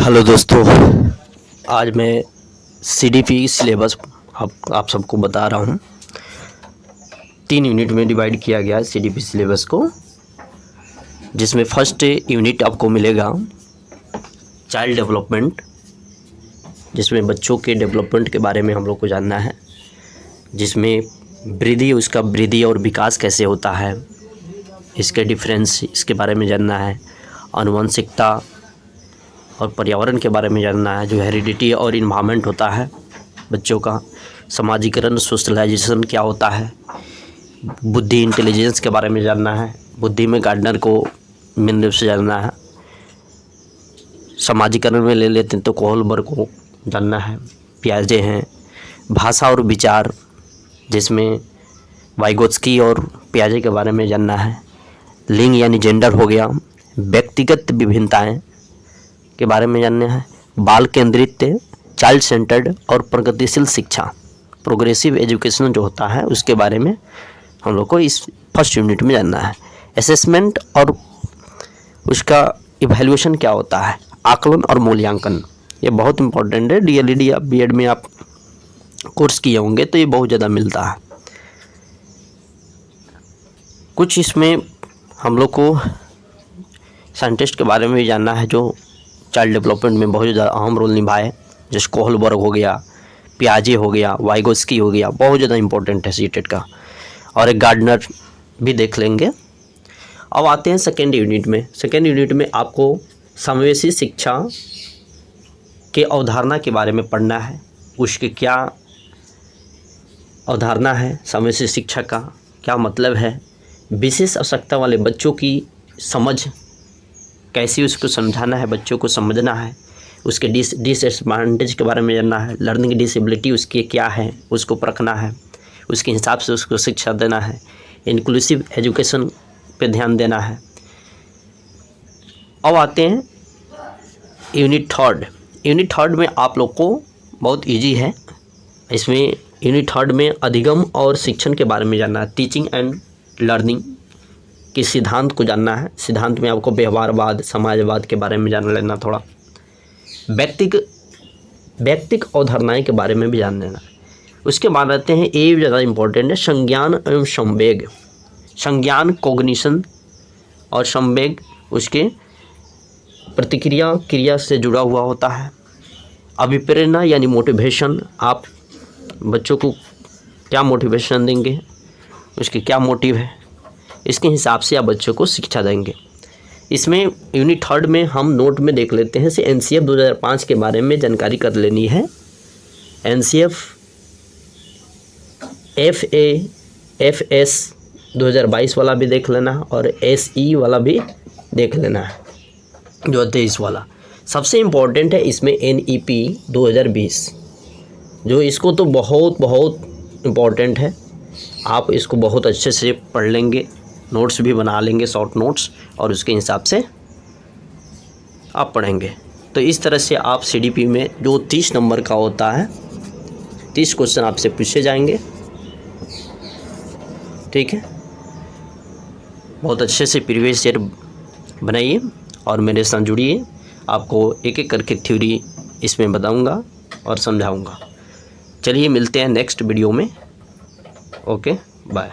Hello दोस्तों, आज मैं सीडीपी सिलेबस आप सबको बता रहा हूँ। 3 यूनिट में डिवाइड किया गया है सीडीपी सिलेबस को, जिसमें फर्स्ट यूनिट आपको मिलेगा चाइल्ड डेवलपमेंट, जिसमें बच्चों के डेवलपमेंट के बारे में हम लोग को जानना है, जिसमें उसका वृद्धि और विकास कैसे होता है, इसके डिफरेंस, इसके बारे में जानना है। आनुवंशिकता और पर्यावरण के बारे में जानना है, जो हेरिडिटी और इन्वायरमेंट होता है बच्चों का। समाजीकरण, सोशलाइजेशन क्या होता है। बुद्धि, इंटेलिजेंस के बारे में जानना है। बुद्धि में गार्डनर को मेन रूप से जानना है। समाजीकरण में ले लेते हैं तो कोहलबर्ग को जानना है। पियाजे हैं। भाषा और विचार, जिसमें वाइगोत्स्की और पियाजे के बारे में जानना है। लिंग यानी जेंडर हो गया। व्यक्तिगत विभिन्नताएं के बारे में जानना है। बाल केंद्रित, चाइल्ड सेंटर्ड और प्रगतिशील शिक्षा, प्रोग्रेसिव एजुकेशन जो होता है, उसके बारे में हम लोग को इस फर्स्ट यूनिट में जानना है। असेसमेंट और उसका इवैल्यूएशन क्या होता है। आकलन और मूल्यांकन, ये बहुत इंपॉर्टेंट है। डीएलईडी या बीएड में आप कोर्स किए होंगे तो ये बहुत ज़्यादा मिलता है। कुछ इसमें हम लोग को साइंटिस्ट के बारे में भी जानना है, जो चाइल्ड डेवलपमेंट में बहुत ज़्यादा अहम रोल निभाए, जैसे कोहलबर्ग हो गया, पियाजे हो गया, वाइगोत्स्की हो गया, बहुत ज़्यादा इंपॉर्टेंट है सीटेट का। और एक गार्डनर भी देख लेंगे। अब आते हैं सेकेंड यूनिट में। सेकेंड यूनिट में आपको समावेशी शिक्षा के अवधारणा के बारे में पढ़ना है। उसके क्या अवधारणा है, समावेशी शिक्षा का क्या मतलब है, विशेष आवश्यकता वाले बच्चों की समझ कैसी, उसको समझाना है, बच्चों को समझना है। उसके डिसएडवांटेज के बारे में जानना है। लर्निंग डिसेबिलिटी उसकी क्या है, उसको परखना है, उसके हिसाब से उसको शिक्षा देना है। इंक्लूसिव एजुकेशन पे ध्यान देना है। अब आते हैं यूनिट थर्ड। यूनिट थर्ड में आप लोग को बहुत इजी है। इसमें यूनिट थर्ड में अधिगम और शिक्षण के बारे में जानना है। टीचिंग एंड लर्निंग के सिद्धांत को जानना है। सिद्धांत में आपको व्यवहारवाद, समाजवाद के बारे में जान लेना थोड़ा। व्यक्तिक अवधारणाएं के बारे में भी जान लेना। उसके बाद आते हैं, ये ज़्यादा इम्पोर्टेंट है, संज्ञान एवं संवेग। संज्ञान कोग्निशन और संवेग उसके प्रतिक्रिया क्रिया से जुड़ा हुआ होता है। अभिप्रेरणा यानी मोटिवेशन, आप बच्चों को क्या मोटिवेशन देंगे, उसके क्या मोटिव है, इसके हिसाब से आप बच्चों को शिक्षा देंगे। इसमें यूनिट थर्ड में हम नोट में देख लेते हैं, से एनसीएफ 2005 के बारे में जानकारी कर लेनी है। एनसीएफ एफएस 2022 वाला भी देख लेना है और एसई वाला भी देख लेना है, जो 23 वाला। सबसे इम्पोर्टेंट है इसमें एनईपी 2020, जो इसको तो बहुत इम्पोर्टेंट है। आप इसको बहुत अच्छे से पढ़ लेंगे, नोट्स भी बना लेंगे, शॉर्ट नोट्स, और उसके हिसाब से आप पढ़ेंगे। तो इस तरह से आप सीडीपी में जो 30 नंबर का होता है, 30 क्वेश्चन आपसे पूछे जाएंगे। ठीक है, बहुत अच्छे से प्रीवियस ईयर बनाइए और मेरे साथ जुड़िए। आपको एक एक करके थ्योरी इसमें बताऊंगा और समझाऊंगा। चलिए मिलते हैं नेक्स्ट वीडियो में। Okay, bye.